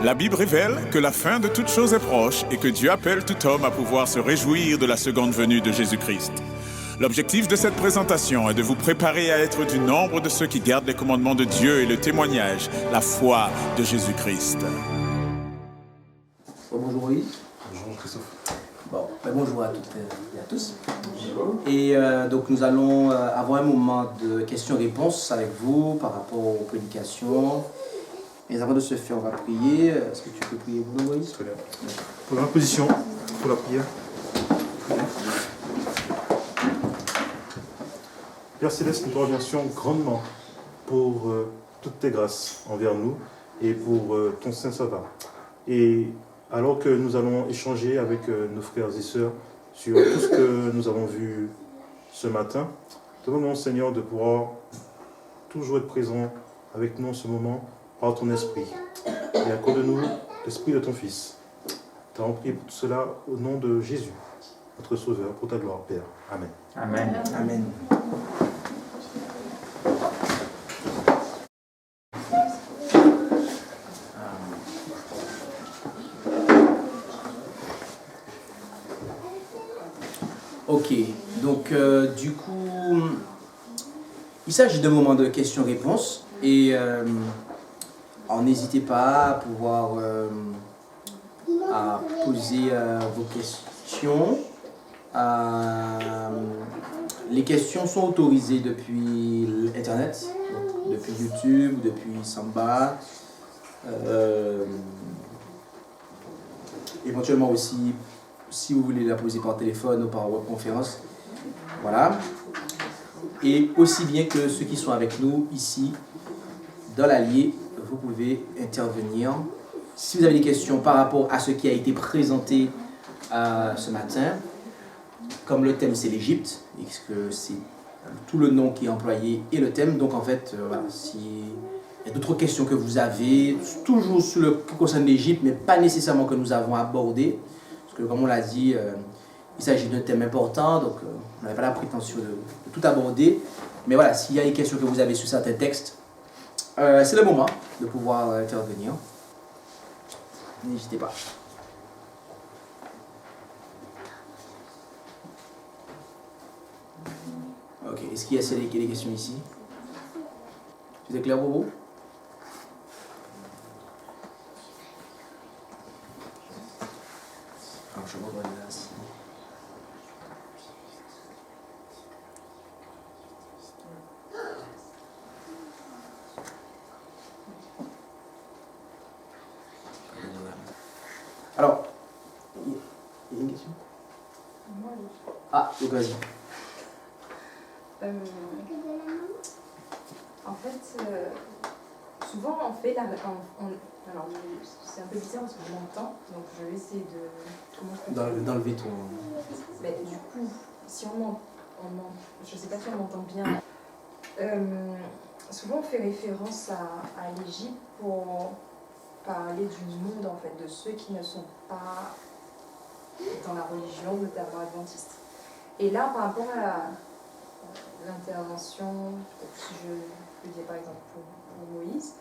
La Bible révèle que la fin de toute chose est proche et que Dieu appelle tout homme à pouvoir se réjouir de la seconde venue de Jésus-Christ. L'objectif de cette présentation est de vous préparer à être du nombre de ceux qui gardent les commandements de Dieu et le témoignage, la foi de Jésus-Christ. Bonjour Moïse. Bonjour Christophe. Bonjour à toutes et à tous. Et donc nous allons avoir un moment de questions-réponses avec vous par rapport aux prédications. Mais avant de ce faire, on va prier. Est-ce que tu peux prier pour nous, Moïse? Très bien. Pour la position, pour la prière. Père Céleste, nous te remercions grandement pour toutes tes grâces envers nous et pour ton Saint-Sabbat. Et alors que nous allons échanger avec nos frères et sœurs sur tout ce que nous avons vu ce matin, demandons, Seigneur, de pouvoir toujours être présent avec nous en ce moment par ton esprit. Et accorde-nous l'esprit de ton Fils. Nous t'avons prié pour tout cela au nom de Jésus, notre Sauveur, pour ta gloire, Père. Amen. Amen. Amen. Ok, donc du coup, il s'agit d'un moment de questions-réponses et n'hésitez pas à pouvoir à poser vos questions. Les questions sont autorisées depuis Internet, donc depuis YouTube, depuis Samba, éventuellement aussi si vous voulez la poser par téléphone ou par webconférence. Voilà. Et aussi bien que ceux qui sont avec nous ici, dans l'Allier, vous pouvez intervenir. Si vous avez des questions par rapport à ce qui a été présenté ce matin, comme le thème c'est l'Égypte, et que c'est tout le nom qui est employé et le thème, donc en fait, voilà, s'il y a d'autres questions que vous avez, toujours sur le qui concerne l'Égypte, mais pas nécessairement que nous avons abordé, parce que comme on l'a dit, il s'agit d'un thème important, donc on n'avait pas la prétention de tout aborder, mais voilà, s'il y a des questions que vous avez sur certains textes, c'est le moment de pouvoir intervenir. N'hésitez pas. Ok, est-ce qu'il y a des questions ici? C'est clair pour vous? Alors, je vois là. Alors, il y a une question? Ah, donc vas-y. En fait, souvent on fait alors c'est un peu bizarre parce que je m'entends, donc je vais essayer de D'enlever ton... Mais du coup, si je sais pas si on m'entend bien. Souvent on fait référence à l'Égypte pour parler du monde en fait, de ceux qui ne sont pas dans la religion, notamment adventiste. Et là, par rapport à l'intervention, si je peux dire par exemple pour Moïse,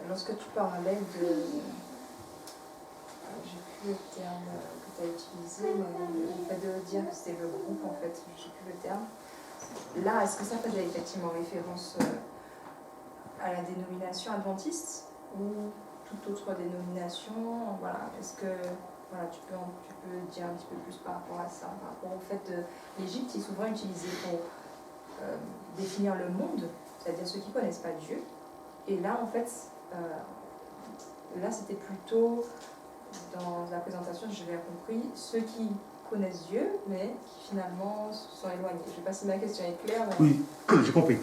lorsque tu parlais de... j'ai plus le terme que tu as utilisé, mais le fait de dire que c'était le groupe en fait, j'ai plus le terme. Là, est-ce que ça faisait effectivement référence à la dénomination adventiste ou toute autre dénomination? Voilà, est-ce que... Voilà, tu peux dire un petit peu plus par rapport à ça, par rapport au fait de l'Égypte est souvent utilisée pour définir le monde, c'est-à-dire ceux qui ne connaissent pas Dieu. Et là, en fait, là c'était plutôt, dans la présentation, je l'ai compris, ceux qui connaissent Dieu, mais qui finalement se sont éloignés. Je ne sais pas si ma question est claire. Mais... Oui, j'ai compris.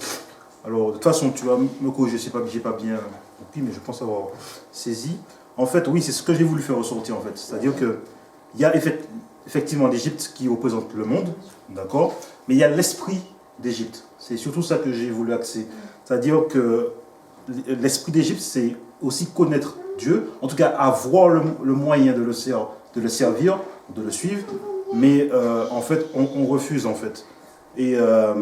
Alors, de toute façon, tu vas me corriger, je ne sais pas, j'ai pas bien compris, mais je pense avoir saisi. En fait, oui, c'est ce que j'ai voulu faire ressortir, en fait. C'est-à-dire qu'il y a effectivement l'Égypte qui représente le monde, d'accord, mais il y a l'esprit d'Égypte. C'est surtout ça que j'ai voulu axer. C'est-à-dire que l'esprit d'Égypte, c'est aussi connaître Dieu, en tout cas avoir le moyen de le servir, de le suivre, mais en fait, on refuse, en fait. Et là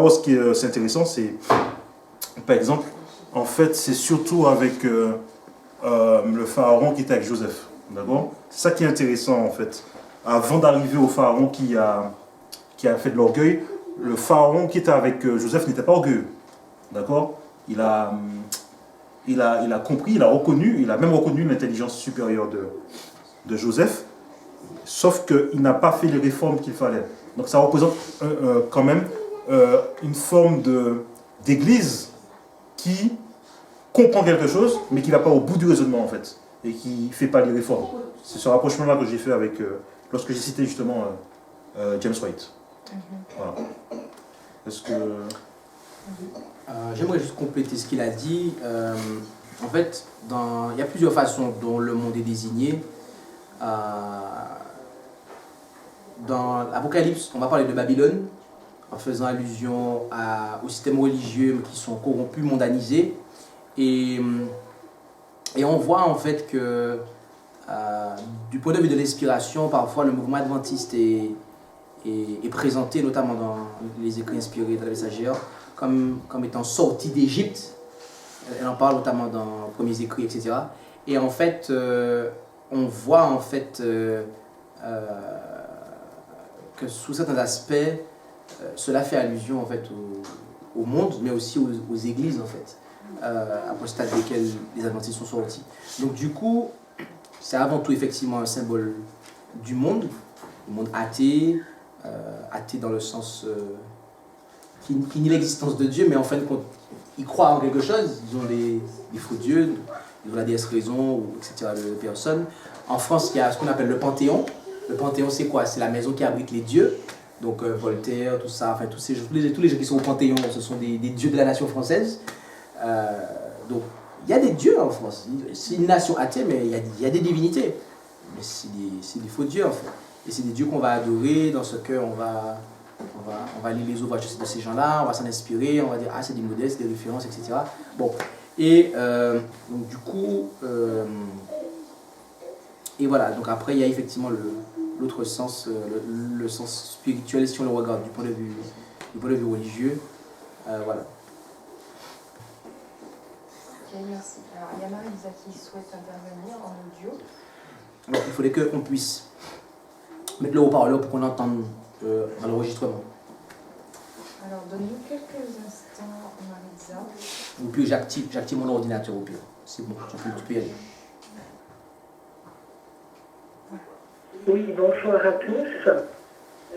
où c'est intéressant, c'est, par exemple, en fait, c'est surtout avec le pharaon qui était avec Joseph. D'accord? C'est ça qui est intéressant, en fait. Avant d'arriver au pharaon qui a fait de l'orgueil, le pharaon qui était avec Joseph n'était pas orgueilleux. D'accord? Il a compris, il a même reconnu l'intelligence supérieure de Joseph, sauf qu'il n'a pas fait les réformes qu'il fallait. Donc ça représente quand même une forme d'église qui comprend quelque chose, mais qui ne va pas au bout du raisonnement en fait, et qui ne fait pas les réformes. C'est ce rapprochement-là que j'ai fait avec, lorsque j'ai cité justement James White. Voilà. Est-ce que... J'aimerais juste compléter ce qu'il a dit. En fait, il y a plusieurs façons dont le monde est désigné. Dans l'Apocalypse, on va parler de Babylone, en faisant allusion aux systèmes religieux qui sont corrompus, mondanisés. Et on voit en fait que, du point de vue de l'inspiration, parfois le mouvement adventiste est présenté, notamment dans les écrits inspirés de la Messagère, comme étant sorti d'Égypte. Elle en parle notamment dans les premiers écrits, etc. Et en fait, on voit en fait que sous certains aspects, cela fait allusion en fait au monde, mais aussi aux églises en fait, apostates desquelles les adventistes sont sortis. Donc du coup, c'est avant tout effectivement un symbole du monde athée, athée dans le sens qui nie l'existence de Dieu, mais en fin de compte, ils croient en quelque chose, ils ont des faux dieux, ils ont la déesse raison, etc. de personnes. En France, il y a ce qu'on appelle le Panthéon. Le Panthéon, c'est quoi? C'est la maison qui abrite les dieux. Donc Voltaire, tout ça, enfin tous les gens qui sont au Panthéon, ce sont des dieux de la nation française. Donc il y a des dieux en France. C'est une nation athée, mais il y a des divinités. Mais c'est des faux dieux en fait. Et c'est des dieux qu'on va adorer, dans ce cœur on va lire les ouvrages de ces gens-là, on va s'en inspirer, on va dire ah c'est des modèles, c'est des références, etc. Bon, et donc du coup, et voilà, donc après il y a effectivement l'autre sens, le sens spirituel si on le regarde du point de vue religieux, voilà. Ok, merci. Alors il y a Marie-Lisa qui souhaite intervenir en audio. Donc il faudrait qu'on puisse mettre le haut-parleur pour qu'on entende dans l'enregistrement. Alors donne-nous quelques instants, Marie-Lisa. Ou puis j'active mon ordinateur au pire. C'est bon, tu peux y aller. Oui, bonsoir à tous.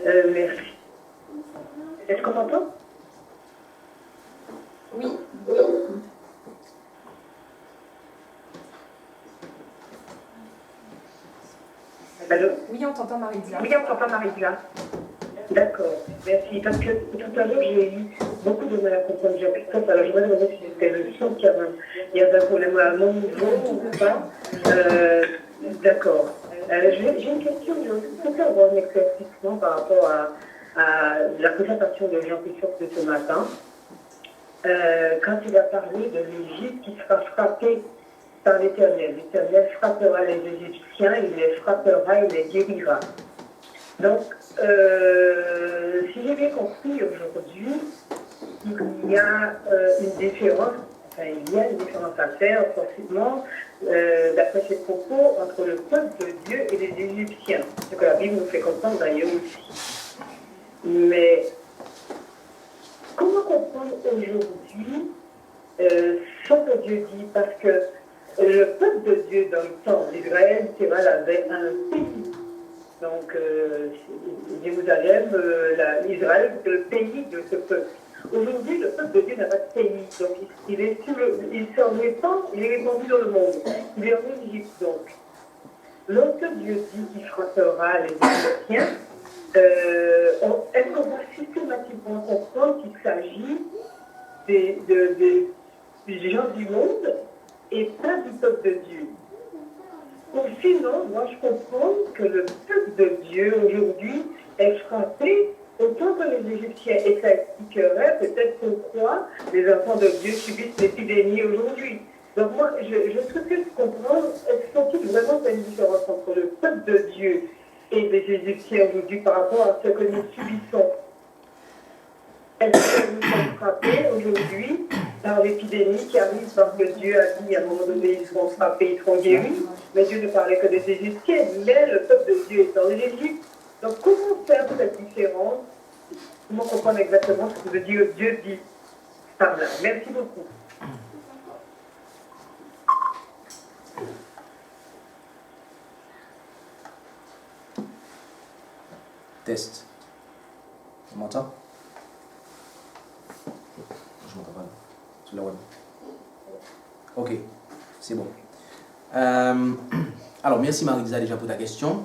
Merci. Est-ce qu'on m'entend? Oui. Allô? Oui, on t'entend, Marie-Lisa. Oui, on t'entend, Marie-Lisa. D'accord, merci. Parce que tout à l'heure, j'ai eu beaucoup de mal à comprendre. J'ai appris ça. Alors, je me demandais si c'était le son qu'il y avait un problème à mon niveau ou pas. D'accord. J'ai une question. Je voudrais avoir un éclaircissement par rapport à la présentation de Jean-Christophe de ce matin. Quand il a parlé de l'Égypte qui sera frappée par l'Éternel. L'Éternel frappera les Égyptiens, il les frappera, il les guérira. Donc, si j'ai bien compris aujourd'hui, il y a une différence à faire, forcément, d'après ses propos, entre le peuple de Dieu et les Égyptiens. Ce que la Bible nous fait comprendre d'ailleurs aussi. Mais comment comprendre aujourd'hui ce que Dieu dit? Parce que le peuple de Dieu dans le temps d'Israël, c'est avait un pays. Donc, Jérusalem, Israël, c'est le pays de ce peuple. Aujourd'hui, le peuple de Dieu n'a pas de pays. Donc, il s'en répand, il est répandu dans le monde. Il est en Égypte, donc. Lorsque Dieu dit qu'il frappera les Égyptiens, est-ce qu'on va systématiquement comprendre qu'il s'agit des gens du monde et pas du peuple de Dieu? Ou sinon, moi je comprends que le peuple de Dieu aujourd'hui est frappé autant que les Égyptiens. Et ça expliquerait peut-être pourquoi les enfants de Dieu subissent l'épidémie aujourd'hui. Donc moi, je souhaiterais comprendre, est-ce qu'il vraiment une différence entre le peuple de Dieu et les Égyptiens aujourd'hui par rapport à ce que nous subissons? Est-ce que nous sommes frappés aujourd'hui par l'épidémie qui arrive parce que Dieu a dit à un moment donné, ils seront frappés, ils seront guéris. Mais Dieu ne parlait que des Égyptiens, mais le peuple de Dieu est en Égypte. Donc comment faire cette différence? Comment comprendre exactement ce que Dieu dit par là? Merci beaucoup. Test. On m'entend? Je m'entends pas. Sur la web. Ok, c'est bon. Alors, merci Marie-Lisa déjà pour ta question.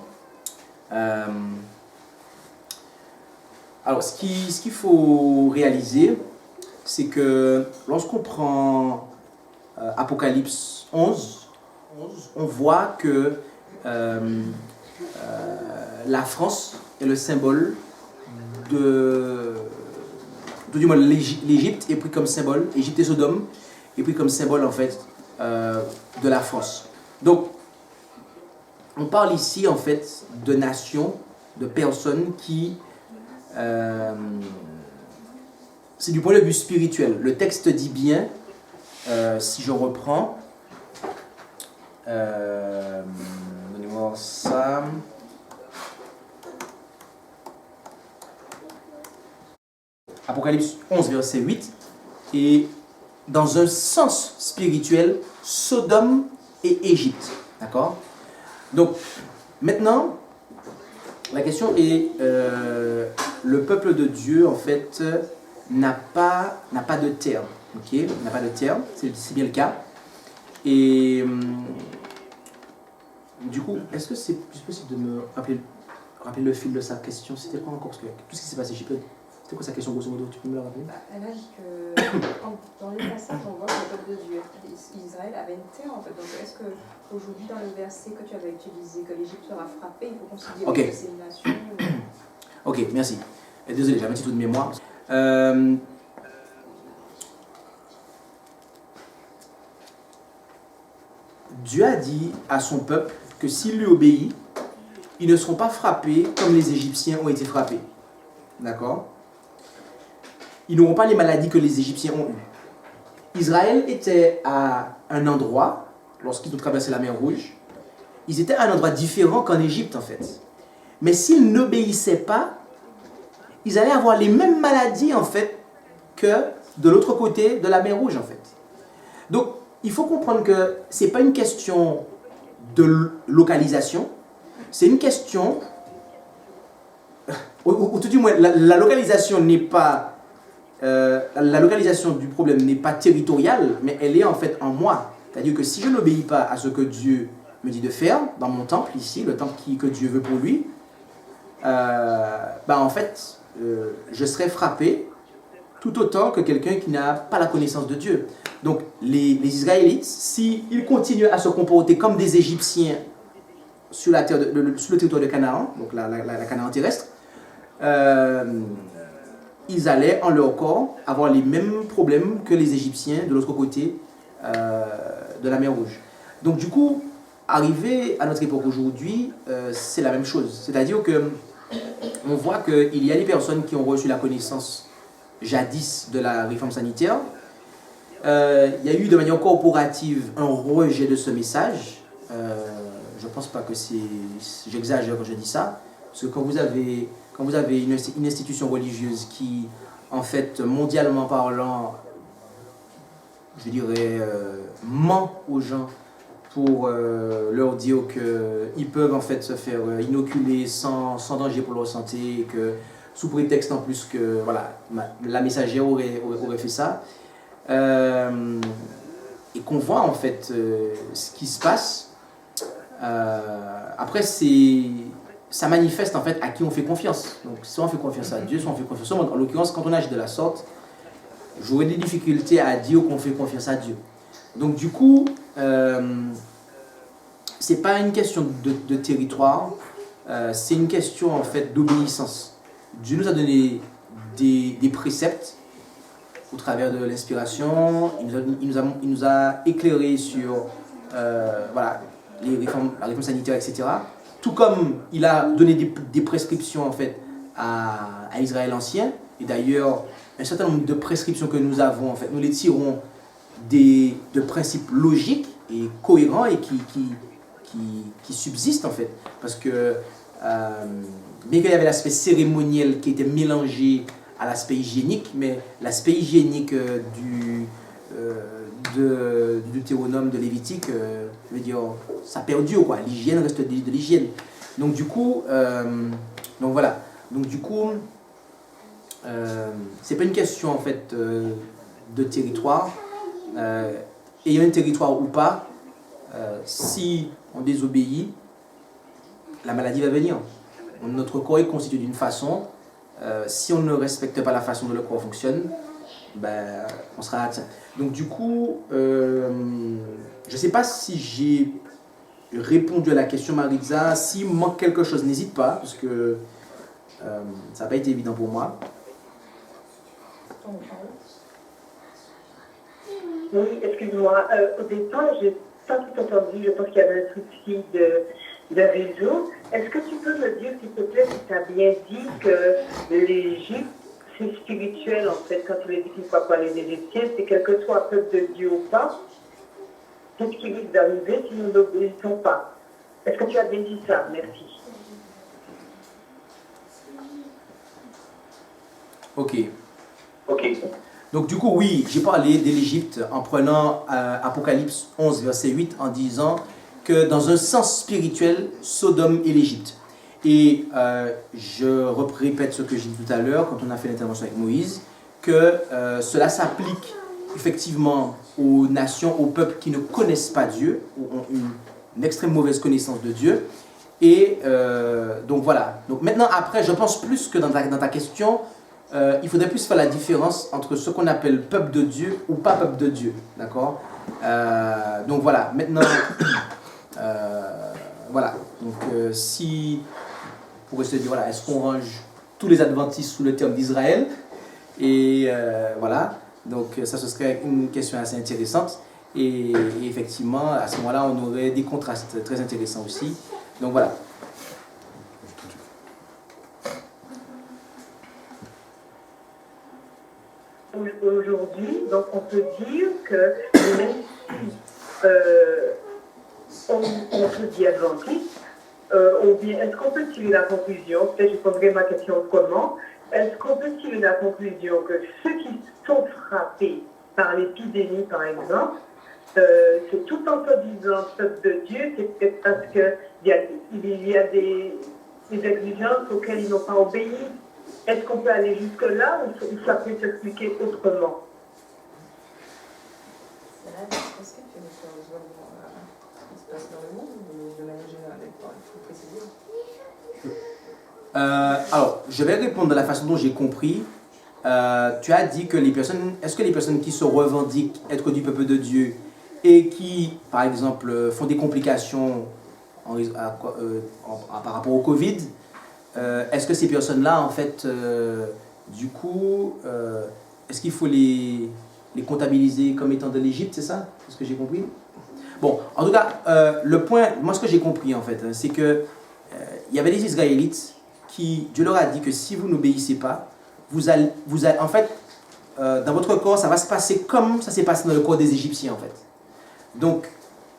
Alors, ce qu'il faut réaliser, c'est que lorsqu'on prend Apocalypse 11, on voit que la France est le symbole du moins l'Égypte est pris comme symbole, Égypte et Sodome est pris comme symbole en fait de la France. Donc, on parle ici en fait de nations, de personnes qui c'est du point de vue spirituel. Le texte dit bien, si je reprends, donnez-moi ça. Apocalypse 11, verset 8. Et dans un sens spirituel, Sodome et Égypte. D'accord? Donc, maintenant, la question est, le peuple de Dieu, en fait, n'a pas de terre. Ok? N'a pas de terre, c'est bien le cas. Et du coup, est-ce que c'est plus possible de me rappeler le fil de sa question? C'était quoi encore? Parce que tout ce qui s'est passé, c'était quoi sa question, grosso modo? Tu peux me la rappeler? Elle a dit que dans les passages, on voit que le peuple de Dieu, Israël, avait une terre en fait. Donc est-ce qu'aujourd'hui, dans le verset que tu avais utilisé, que l'Égypte sera frappée, il faut considérer que c'est une nation Ok, merci. Désolé, j'avais un petit trou de mémoire. Dieu a dit à son peuple que s'il lui obéit, ils ne seront pas frappés comme les Égyptiens ont été frappés. D'accord? Ils n'auront pas les maladies que les Égyptiens ont eues. Israël était à un endroit, lorsqu'ils ont traversé la mer Rouge, ils étaient à un endroit différent qu'en Égypte en fait. Mais s'ils n'obéissaient pas, ils allaient avoir les mêmes maladies en fait que de l'autre côté de la mer Rouge en fait. Donc il faut comprendre que ce n'est pas une question de localisation, c'est une question, ou tout du moins la localisation n'est pas, la localisation du problème n'est pas territoriale, mais elle est en fait en moi. C'est-à-dire que si je n'obéis pas à ce que Dieu me dit de faire dans mon temple ici, le temple que Dieu veut pour lui, en fait, je serai frappé tout autant que quelqu'un qui n'a pas la connaissance de Dieu. Donc, les Israélites, s'ils continuent à se comporter comme des Égyptiens sur le territoire de Canaan, donc la Canaan terrestre, ils allaient en leur corps avoir les mêmes problèmes que les Égyptiens de l'autre côté de la mer Rouge. Donc, du coup, arrivé à notre époque aujourd'hui, c'est la même chose. C'est-à-dire que on voit qu'il y a des personnes qui ont reçu la connaissance jadis de la réforme sanitaire. Il y a eu de manière corporative un rejet de ce message. Je ne pense pas que j'exagère quand je dis ça. Parce que quand vous avez une institution religieuse qui, en fait, mondialement parlant, je dirais, ment aux gens pour leur dire qu'ils peuvent en fait se faire inoculer sans danger pour leur santé, et que sous prétexte en plus que voilà, la messagère aurait fait ça, et qu'on voit en fait ce qui se passe. Après, ça manifeste en fait à qui on fait confiance. Donc soit on fait confiance à Dieu, soit on fait confiance au monde. En l'occurrence, quand on agit de la sorte, j'aurais des difficultés à dire qu'on fait confiance à Dieu. Donc du coup, c'est pas une question de territoire, c'est une question en fait d'obéissance. Dieu nous a donné des préceptes au travers de l'inspiration, il nous a éclairé sur voilà, la réforme sanitaire, etc. Tout comme il a donné des prescriptions en fait à Israël ancien. Et d'ailleurs, un certain nombre de prescriptions que nous avons, en fait, nous les tirons de principes logiques et cohérents et qui subsistent, en fait. Parce que, bien qu'il y avait l'aspect cérémoniel qui était mélangé à l'aspect hygiénique, mais l'aspect hygiénique du Deutéronome, de Lévitique, je veux dire, ça perdure, quoi. L'hygiène reste de l'hygiène. Donc du coup, donc voilà. Donc du coup, c'est pas une question en fait de territoire. Ayant un territoire ou pas, si on désobéit, la maladie va venir. Notre corps est constitué d'une façon. Si on ne respecte pas la façon dont le corps fonctionne, ben, on sera atteint. Donc du coup, je ne sais pas si j'ai répondu à la question, Maritza. S'il manque quelque chose, n'hésite pas, parce que ça n'a pas été évident pour moi. Oui, excuse-moi. Au départ, j'ai pas tout entendu. Je pense qu'il y avait un souci de réseau. Est-ce que tu peux me dire, s'il te plaît, si tu as bien dit que l'Égypte, c'est spirituel, en fait, quand tu les dis qu'il ne faut pas parler des Égyptiens, c'est quel que soit un peuple de Dieu ou pas, c'est ce qui risque d'arriver si nous n'obéissons pas. Est-ce que tu as bien dit ça? Merci. Ok. Ok. Donc du coup, oui, j'ai parlé de l'Égypte en prenant Apocalypse 11, verset 8, en disant que dans un sens spirituel, Sodome et l'Égypte. Et je répète ce que j'ai dit tout à l'heure quand on a fait l'intervention avec Moïse, que cela s'applique effectivement aux nations, aux peuples qui ne connaissent pas Dieu, ou ont une extrême mauvaise connaissance de Dieu. Et donc voilà. Donc maintenant, après, je pense plus que dans ta question, il faudrait plus faire la différence entre ce qu'on appelle peuple de Dieu ou pas peuple de Dieu. D'accord? Donc voilà. Maintenant, voilà. Donc si... pour se dire, voilà, est-ce qu'on range tous les adventistes sous le terme d'Israël? Et voilà, donc ça ce serait une question assez intéressante. Et effectivement, à ce moment-là, on aurait des contrastes très intéressants aussi. Donc voilà. Aujourd'hui, donc on peut dire que même si on se dit adventiste, ou bien est-ce qu'on peut tirer la conclusion, peut-être je poserai ma question autrement, est-ce qu'on peut tirer la conclusion que ceux qui sont frappés par l'épidémie, par exemple, c'est tout en se disant peuple de Dieu, c'est peut-être parce qu'il y a des exigences auxquelles ils n'ont pas obéi? Est-ce qu'on peut aller jusque-là ou ça peut s'expliquer autrement? C'est là, est-ce que tu veux voir ce qui se passe dans le monde ou de manière générale? Il faut préciser. Alors, je vais répondre de la façon dont j'ai compris. Tu as dit que est-ce que les personnes qui se revendiquent être du peuple de Dieu et qui, par exemple, font des complications par rapport au Covid, est-ce que ces personnes-là, en fait, du coup, est-ce qu'il faut les comptabiliser comme étant de l'Égypte, c'est ça? C'est ce que j'ai compris? Bon, en tout cas, le point, moi ce que j'ai compris, en fait, c'est que il y avait des Israélites qui, Dieu leur a dit que si vous n'obéissez pas, vous allez, en fait, dans votre corps, ça va se passer comme ça s'est passé dans le corps des Égyptiens, en fait. Donc,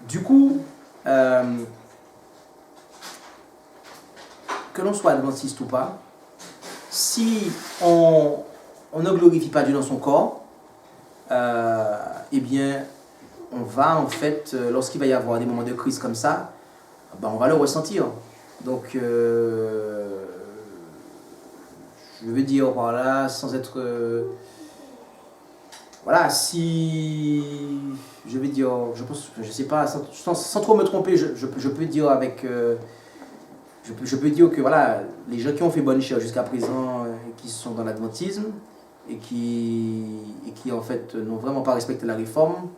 du coup, que l'on soit adventiste ou pas, si on ne glorifie pas Dieu dans son corps, eh bien, on va en fait, lorsqu'il va y avoir des moments de crise comme ça, ben, on va le ressentir. Donc, je veux dire, voilà, sans être... voilà, si... Je vais dire, je pense, je sais pas, sans trop me tromper, je peux dire avec... je peux dire que voilà, les gens qui ont fait bonne chère jusqu'à présent, qui sont dans l'adventisme et qui en fait n'ont vraiment pas respecté la réforme,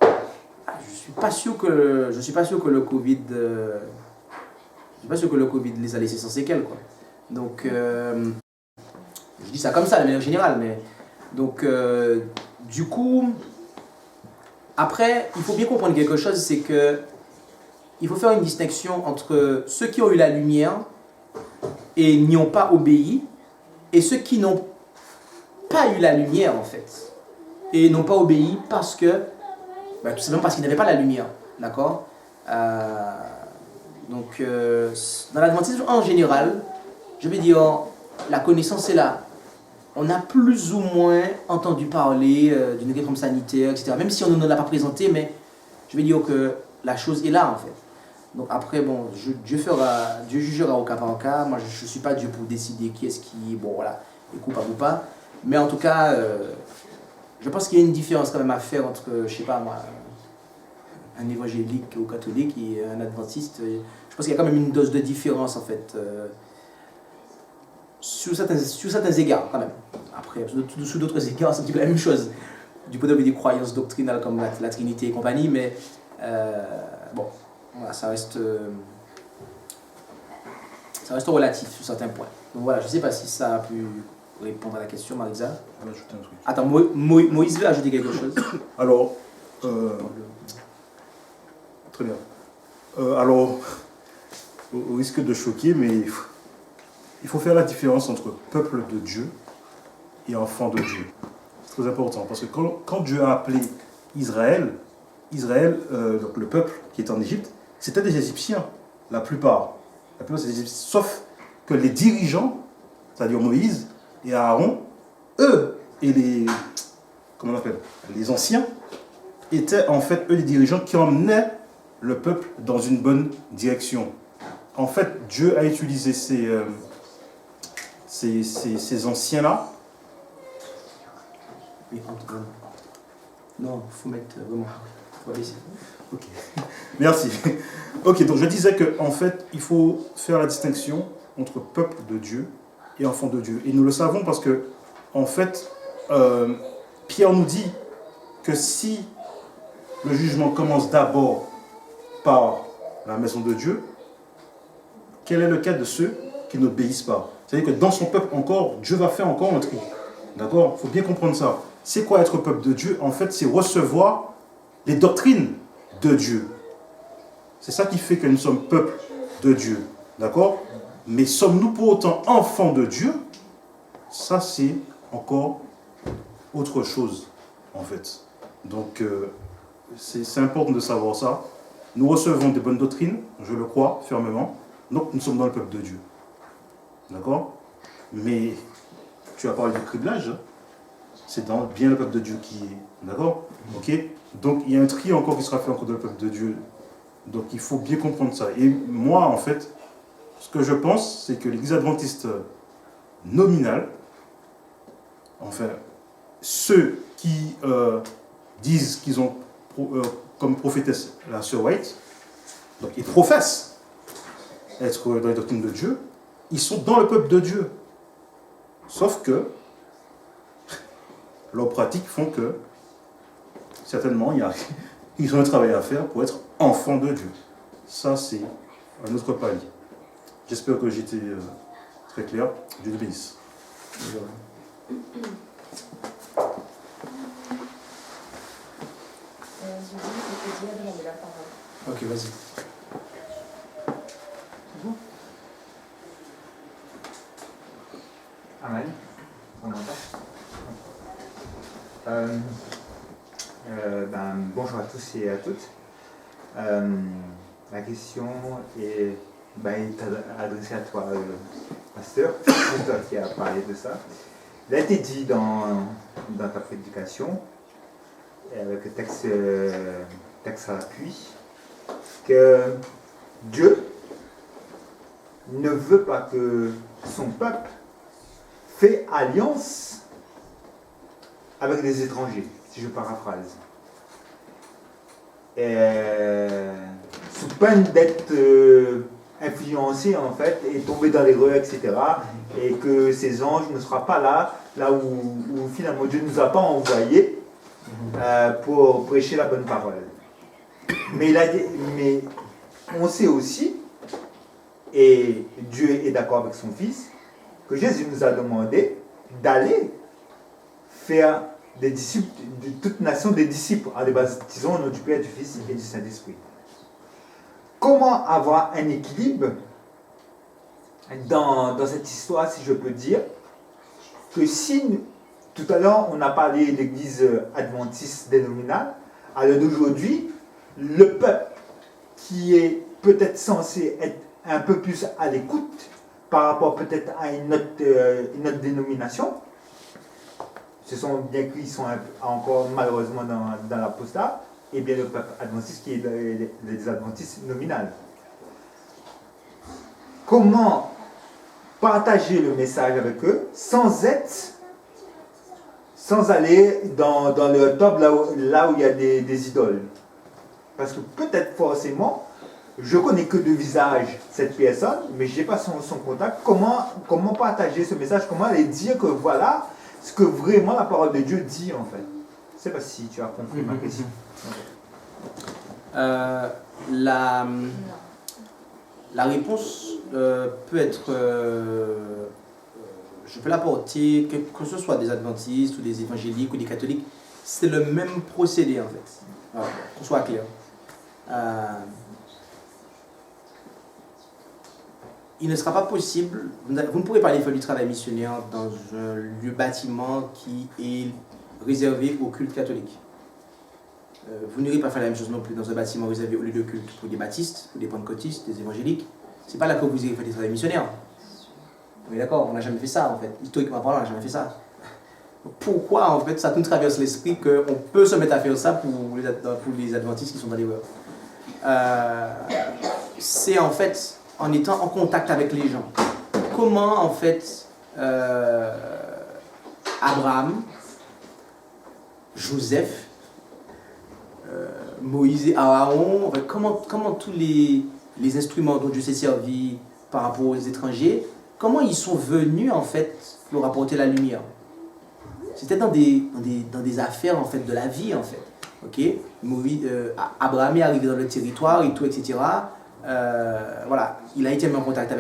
je suis pas sûr que le Covid, les a laissés sans séquelles, quoi. Donc je dis ça comme ça de manière générale, mais donc du coup, après il faut bien comprendre quelque chose, c'est que il faut faire une distinction entre ceux qui ont eu la lumière et n'y ont pas obéi, et ceux qui n'ont pas eu la lumière, en fait. Et n'ont pas obéi parce que, tout simplement parce qu'ils n'avaient pas la lumière. D'accord. Donc, dans l'adventisme en général, je vais dire, la connaissance est là. On a plus ou moins entendu parler d'une réforme sanitaire, etc. Même si on ne l'a pas présenté, mais je vais dire que la chose est là, en fait. Donc après, bon, Dieu jugera au cas par cas. Moi, je ne suis pas Dieu pour décider qui est-ce qui, bon, voilà, est coupable ou pas. Mais en tout cas, je pense qu'il y a une différence quand même à faire entre, je sais pas moi, un évangélique ou catholique et un adventiste. Je pense qu'il y a quand même une dose de différence, en fait, sur certains égards, quand même. Après, sous d'autres égards, c'est un petit peu la même chose. Du point de vue des croyances doctrinales comme la Trinité et compagnie, mais bon, voilà, ça reste relatif sur certains points. Donc voilà, je ne sais pas si ça a pu répondre à la question, Marisa. Je vais ajouter un truc. Attends, Moïse veut ajouter quelque chose. Alors, très bien. Alors, au risque de choquer, mais il faut faire la différence entre peuple de Dieu et enfant de Dieu. C'est très important, parce que quand Dieu a appelé Israël, donc le peuple qui est en Égypte, c'était des Égyptiens, la plupart. La plupart, c'est des Égyptiens, sauf que les dirigeants, c'est-à-dire Moïse et Aaron, eux et les anciens, étaient en fait eux les dirigeants qui emmenaient le peuple dans une bonne direction. En fait, Dieu a utilisé ces anciens-là. Non, il faut mettre vraiment. Faut baisser. Ok, merci. Ok, donc je disais qu'en fait, il faut faire la distinction entre peuple de Dieu et enfant de Dieu. Et nous le savons parce que, en fait, Pierre nous dit que si le jugement commence d'abord par la maison de Dieu, quel est le cas de ceux qui n'obéissent pas? C'est-à-dire que dans son peuple encore, Dieu va faire encore un tri. D'accord? Il faut bien comprendre ça. C'est quoi être peuple de Dieu? En fait, c'est recevoir les doctrines de Dieu. C'est ça qui fait que nous sommes peuple de Dieu. D'accord? Mais sommes-nous pour autant enfants de Dieu? Ça, c'est encore autre chose, en fait. Donc, c'est important de savoir ça. Nous recevons des bonnes doctrines, je le crois fermement. Donc, nous sommes dans le peuple de Dieu. D'accord? Mais, tu as parlé du criblage. C'est dans bien le peuple de Dieu qui est. D'accord? Ok? Donc, il y a un tri encore qui sera fait encore dans le peuple de Dieu. Donc, il faut bien comprendre ça. Et moi, en fait, ce que je pense, c'est que l'Église adventiste nominale, enfin, ceux qui disent qu'ils ont comme prophétesse la sœur White, donc ils professent être dans les doctrines de Dieu, ils sont dans le peuple de Dieu. Sauf que leurs pratiques font que, certainement, ils ont un travail à faire pour être enfants de Dieu. Ça, c'est un autre palier. J'espère que j'étais très clair. Dieu te bénisse. Ok, vas-y. Amen. On entend. Bonjour à tous et à toutes. La question est adressée à toi, pasteur. C'est toi qui as parlé de ça. Il a été dit dans ta prédication, avec le texte à l'appui, que Dieu ne veut pas que son peuple fait alliance avec des étrangers, si je paraphrase. Sous peine d'être influencé en fait et tomber dans l'erreur, etc. Et que ces anges ne seront pas là où finalement Dieu ne nous a pas envoyés pour prêcher la bonne parole. Mais on sait aussi, et Dieu est d'accord avec son Fils, que Jésus nous a demandé d'aller faire des disciples, de toute nation des disciples, en les baptisant au nom du Père, du Fils et du Saint-Esprit. Comment avoir un équilibre dans cette histoire, si je peux dire, que si tout à l'heure, on a parlé de l'église adventiste dénominale. À l'heure d'aujourd'hui, le peuple qui est peut-être censé être un peu plus à l'écoute par rapport peut-être à une autre dénomination, ce sont bien qu'ils sont encore malheureusement dans l'apostat, et bien le peuple adventiste qui est les adventistes nominales. Comment partager le message avec eux sans aller dans le top là où il y a des idoles? Parce que peut-être forcément, je connais que de visage cette personne, mais je n'ai pas son contact. Comment partager ce message? Comment aller dire que voilà ce que vraiment la parole de Dieu dit en fait? Je ne sais pas si tu as compris ma question. La réponse peut être, je peux l'apporter, que ce soit des adventistes ou des évangéliques ou des catholiques, c'est le même procédé en fait, voilà, qu'on soit clair. Il ne sera pas possible, vous ne pourrez pas aller faire du travail missionnaire dans un lieu bâtiment qui est réservé au culte catholique. Vous n'irez pas faire la même chose non plus dans un bâtiment réservé au lieu de culte pour des baptistes, pour des pentecôtistes, des évangéliques. C'est pas là que vous irez faire des travail missionnaires. Oui, d'accord, on n'a jamais fait ça en fait. Historiquement parlant, on n'a jamais fait ça. Pourquoi en fait ça nous traverse l'esprit qu'on peut se mettre à faire ça pour les adventistes qui sont dans les web? C'est en fait en étant en contact avec les gens. Comment en fait Abraham, Joseph, Moïse et Aaron, comment tous les instruments dont Dieu s'est servi par rapport aux étrangers, comment ils sont venus en fait pour apporter la lumière? C'était dans des affaires en fait de la vie en fait. Ok, Abraham est arrivé dans le territoire et tout, etc. Voilà, il a été mis en contact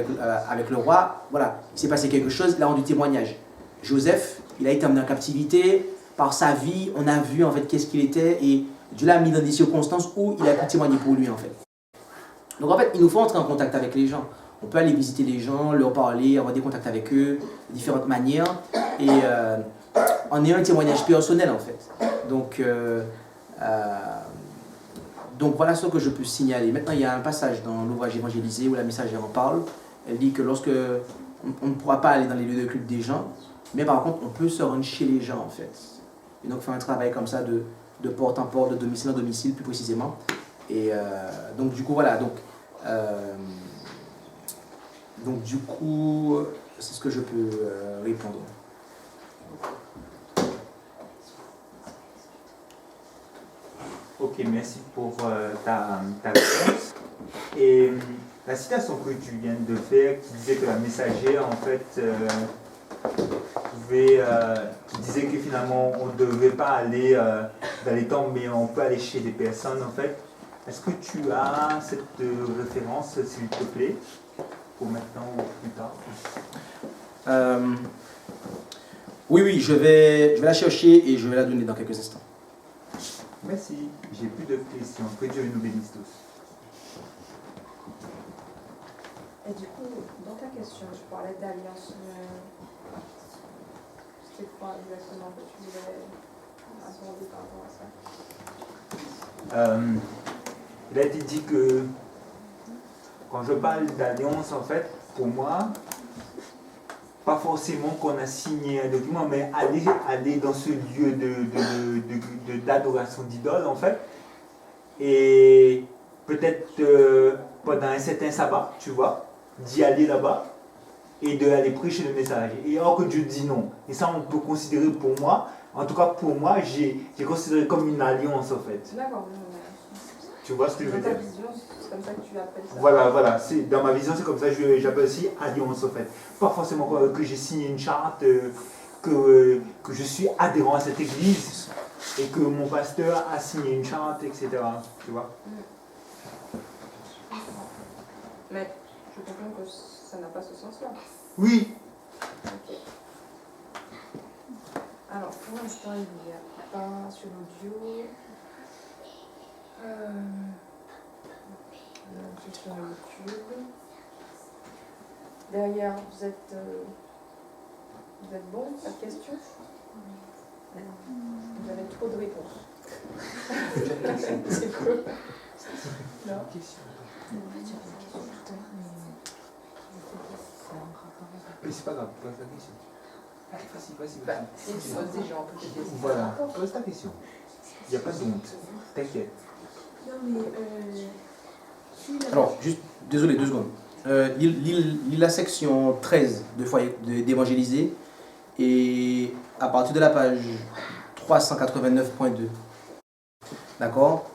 avec le roi. Voilà, il s'est passé quelque chose, il a rendu témoignage. Joseph, il a été amené en captivité. Par sa vie, on a vu en fait qu'est-ce qu'il était et Dieu l'a mis dans des circonstances où il a pu témoigner pour lui en fait. Donc en fait, il nous faut entrer en contact avec les gens. On peut aller visiter les gens, leur parler, avoir des contacts avec eux, de différentes manières, et en ayant un témoignage personnel en fait. Donc voilà ce que je peux signaler. Maintenant, il y a un passage dans l'ouvrage évangélisé où la messagère en parle. Elle dit que lorsque on ne pourra pas aller dans les lieux de culte des gens, mais par contre, on peut se rendre chez les gens en fait. Et donc faire un travail comme ça de porte en porte, de domicile en domicile plus précisément. Et donc du coup, voilà. Donc du coup, c'est ce que je peux répondre. Ok, merci pour ta réponse. Et la citation que tu viens de faire, qui disait que la messagère, en fait, qui disait que finalement, on ne devait pas aller dans les temples, mais on peut aller chez des personnes, en fait. Est-ce que tu as cette référence, s'il te plaît, pour maintenant ou plus tard? Oui, je vais la chercher et je vais la donner dans quelques instants. Merci, j'ai plus de questions. Que Dieu nous bénisse tous. Et du coup, dans ta question, tu parlais d'alliance. C'était quoi exactement que tu voulais aborder par rapport à ça? Il a été dit que quand je parle d'alliance, en fait, pour moi, pas forcément qu'on a signé un document, mais aller dans ce lieu d'adoration d'idole, en fait, et peut-être pendant un certain sabbat, tu vois, d'y aller là-bas et d'aller prêcher le message. Et or que Dieu dit non. Et ça, on peut considérer pour moi, en tout cas pour moi, j'ai considéré comme une alliance, en fait. D'accord. Tu vois ce que je veux dire? Dans ta vision, c'est comme ça que tu appelles ça. Voilà. Dans ma vision, c'est comme ça que j'appelle aussi alliance, en fait. Pas forcément que j'ai signé une charte, que je suis adhérent à cette église et que mon pasteur a signé une charte, etc. Tu vois? Mais je comprends que ça n'a pas ce sens-là. Oui. Ok. Alors, pour l'instant, il n'y a pas sur l'audio. Sur YouTube. Derrière, vous êtes bon? Pas de questions? Vous avez trop de réponses. C'est cool. Non. Mais c'est pas grave, pose la question. Allez, vas-y. Bah, si tu poses des gens, peut-être des Voilà, pose ta question. Il n'y a pas de honte. T'inquiète. Non, mais Alors, juste, désolé, 2 secondes. Lis la section 13 de foyer d'évangéliser et à partir de la page 389.2. D'accord,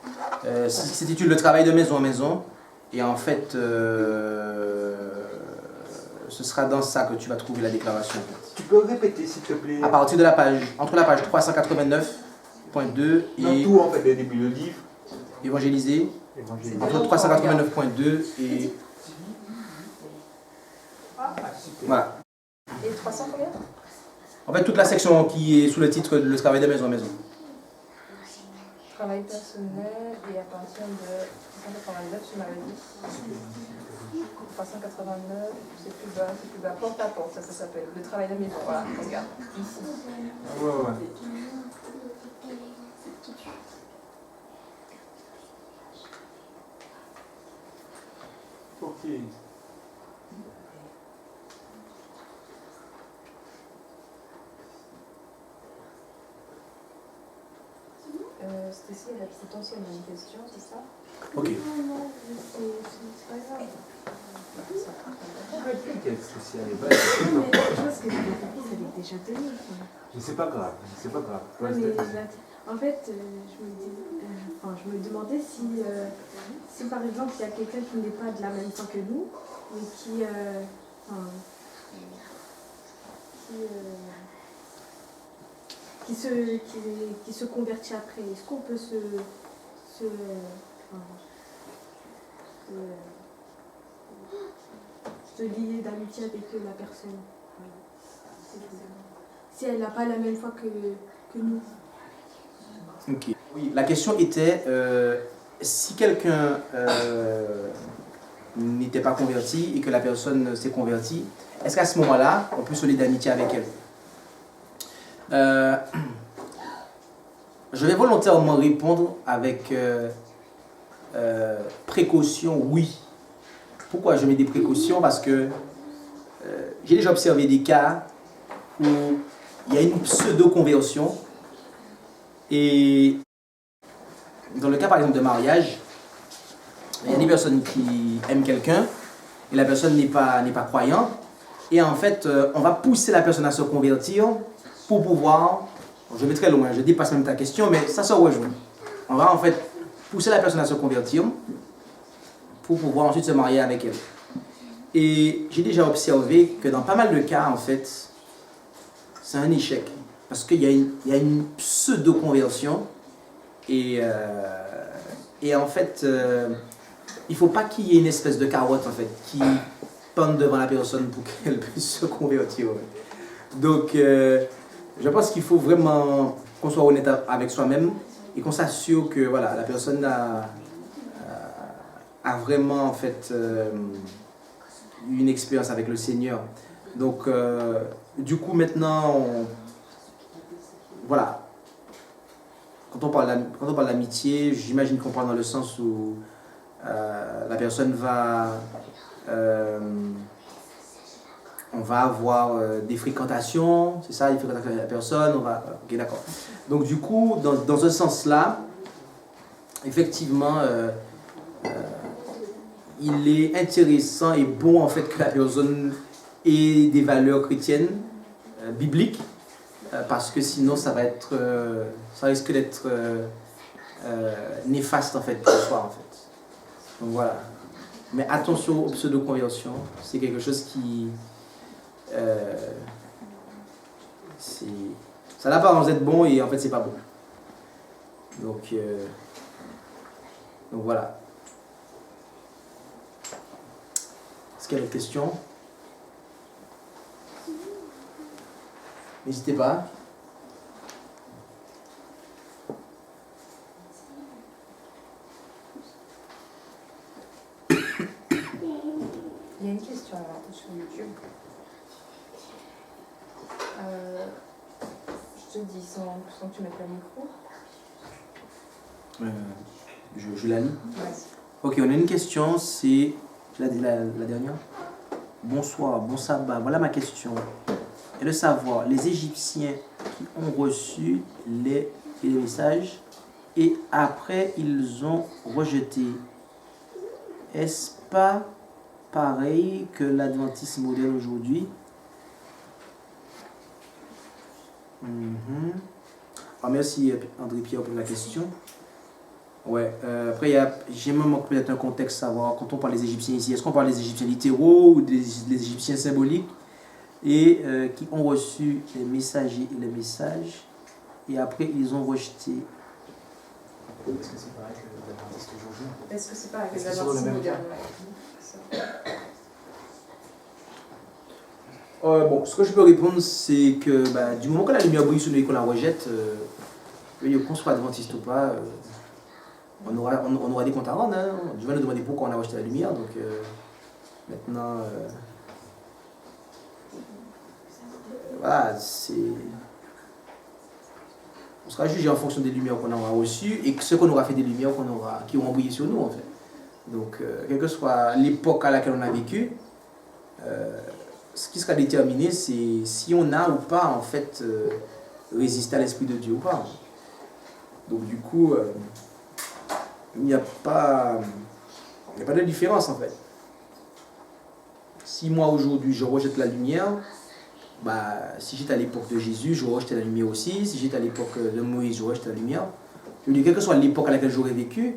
s'intitule le travail de maison en maison et en fait ce sera dans ça que tu vas trouver la déclaration. Tu peux répéter s'il te plaît. À partir de la page, entre la page 389.2 Non, et tout en fait, le début du livre. évangéliser, Évangéliser. entre 389.2 et voilà. Et 300 combien? En fait, toute la section qui est sous le titre le travail de maison en maison. Travail personnel et à partir de 389, tu m'avais dit. 389, c'est plus bas. Porte à porte, ça s'appelle. Le travail de maison, voilà, regarde. Ici. Ouais. Ok. Stécie, elle a potentiellement une question, c'est ça? Ok. non, c'est pas grave. T'inquiète, Cécile, allez, Non, vas-y. mais je pense que j'avais déjà donné. Mais c'est pas grave, c'est pas grave. Non, mais en fait, je me demandais si par exemple il y a quelqu'un qui n'est pas de la même foi que nous, mais qui se convertit après. Est-ce qu'on peut se lier d'amitié avec la personne? Si elle n'a pas la même foi que nous. Ok. Oui, la question était si quelqu'un n'était pas converti et que la personne s'est convertie, est-ce qu'à ce moment-là, on peut se lier d'amitié avec elle? Je vais volontairement répondre avec précaution, oui. Pourquoi je mets des précautions? Parce que j'ai déjà observé des cas où il y a une pseudo-conversion et dans le cas par exemple de mariage, il y a des personnes qui aiment quelqu'un et la personne n'est pas croyante et en fait on va pousser la personne à se convertir pour pouvoir, je vais très loin, je dépasse même ta question, mais ça se rejoint. On va en fait pousser la personne à se convertir pour pouvoir ensuite se marier avec elle. Et j'ai déjà observé que dans pas mal de cas, en fait, c'est un échec. Parce qu'il y a une pseudo-conversion. Et en fait, il ne faut pas qu'il y ait une espèce de carotte, en fait, qui pende devant la personne pour qu'elle puisse se convertir. Donc, je pense qu'il faut vraiment qu'on soit honnête avec soi-même et qu'on s'assure que voilà, la personne a vraiment, en fait, une expérience avec le Seigneur. Donc, du coup, maintenant, voilà. Quand on parle d'amitié, j'imagine qu'on parle dans le sens où la personne on va avoir des fréquentations, c'est ça, il fréquente la personne, on va... Ok, d'accord. Donc, du coup, dans ce sens-là, effectivement, il est intéressant et bon en fait que la personne ait des valeurs chrétiennes, bibliques, parce que sinon ça risque d'être néfaste en fait pour soi en fait. Donc voilà. Mais attention aux pseudo-conversions, c'est quelque chose qui... ça n'a pas l'apparence d'être bon et en fait c'est pas bon. Donc voilà. Est-ce qu'il y a des questions? N'hésitez pas. Il y a une question sur YouTube. Je te dis sans que tu mettes le micro. Je la lis. Ouais. Ok, on a une question, c'est la dernière. Bonsoir, bon sabbat. Voilà ma question. Et de savoir, les Égyptiens qui ont reçu les messages et après ils ont rejeté, est-ce pas pareil que l'adventisme moderne aujourd'hui? Merci André-Pierre pour la question. Ouais, après j'ai même peut-être un contexte à savoir quand on parle des Égyptiens ici. Est-ce qu'on parle des Égyptiens littéraux ou des Égyptiens symboliques et qui ont reçu les messagers et les messages et après ils ont rejeté? Est-ce que c'est pareil que les adventistes aujourd'hui? Est-ce que c'est pareil que Est-ce les que c'est dans le adventistes même cas? modernes? Bon, ce que je peux répondre, c'est que du moment que la lumière brille sur nous et qu'on la rejette, qu'on soit adventiste ou pas, on aura des comptes à rendre. Hein. Dieu va nous demander pourquoi on a rejeté la lumière. Donc maintenant, voilà, on sera jugé en fonction des lumières qu'on aura reçues et ce qu'on aura fait des lumières qui auront brillé sur nous en fait. Donc, quelle que soit l'époque à laquelle on a vécu, ce qui sera déterminé, c'est si on a ou pas en fait résisté à l'Esprit de Dieu ou pas. Donc du coup, il n'y a pas de différence en fait. Si moi aujourd'hui je rejette la lumière, si j'étais à l'époque de Jésus, je rejetais la lumière aussi. Si j'étais à l'époque de Moïse, je rejetais la lumière. Je veux dire, quelle que soit l'époque à laquelle j'aurais vécu,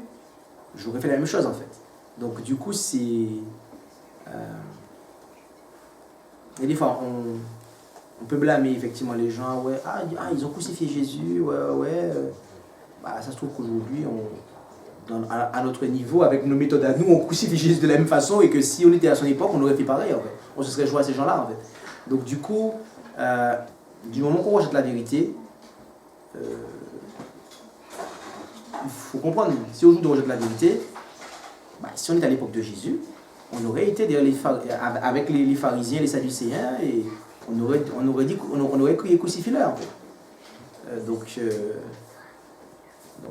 j'aurais fait la même chose en fait. Donc du coup, c'est... Et des fois, on peut blâmer effectivement les gens. Ouais, ils ont crucifié Jésus. Ouais. Ça se trouve qu'aujourd'hui, à notre niveau, avec nos méthodes à nous, on crucifie Jésus de la même façon et que si on était à son époque, on aurait fait pareil. En fait. On se serait joué à ces gens-là. En fait. Donc du coup, du moment qu'on rejette la vérité, il faut comprendre, si aujourd'hui on rejette la vérité, si on est à l'époque de Jésus, on aurait été avec les pharisiens, les sadducéens, et on aurait crucifié là en fait. Donc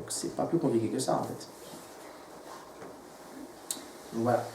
c'est pas plus compliqué que ça en fait. Donc voilà.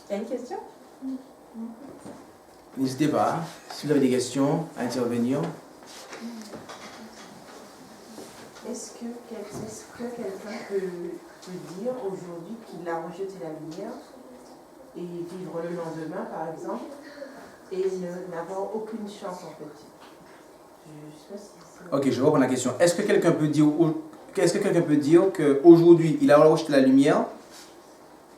Il y a une question? N'hésitez pas, si vous avez des questions, à intervenir. Est-ce que quelqu'un peut dire aujourd'hui qu'il a rejeté la lumière et vivre le lendemain, par exemple, et n'avoir aucune chance, en fait? Je sais pas si c'est... Ok, je reprends la question. Est-ce que quelqu'un peut dire qu'aujourd'hui, il a rejeté la lumière